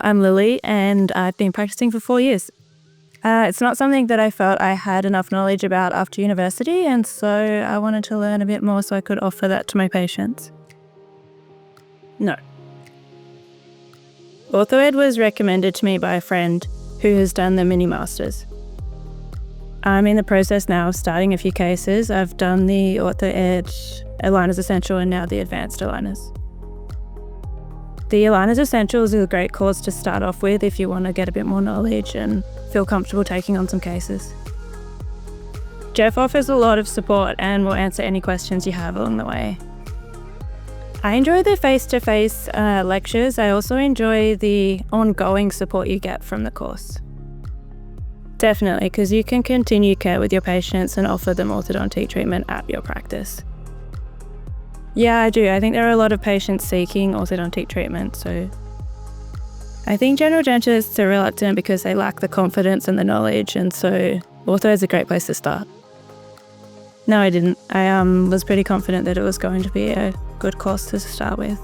I'm Lily and I've been practicing for 4 years. It's not something that I felt I had enough knowledge about after university, and so I wanted to learn a bit more so I could offer that to my patients. No. OrthoED was recommended to me by a friend who has done the Mini Masters. I'm in the process now of starting a few cases. I've done the OrthoED Aligners Essential and now the Advanced Aligners. The Aligners Essentials is a great course to start off with if you want to get a bit more knowledge and feel comfortable taking on some cases. Geoff offers a lot of support and will answer any questions you have along the way. I enjoy the face-to-face lectures. I also enjoy the ongoing support you get from the course. Definitely, because you can continue care with your patients and offer them orthodontic treatment at your practice. Yeah, I do. I think there are a lot of patients seeking orthodontic treatment, so I think general dentists are reluctant because they lack the confidence and the knowledge, and so ortho is a great place to start. No, I didn't. I was pretty confident that it was going to be a good course to start with.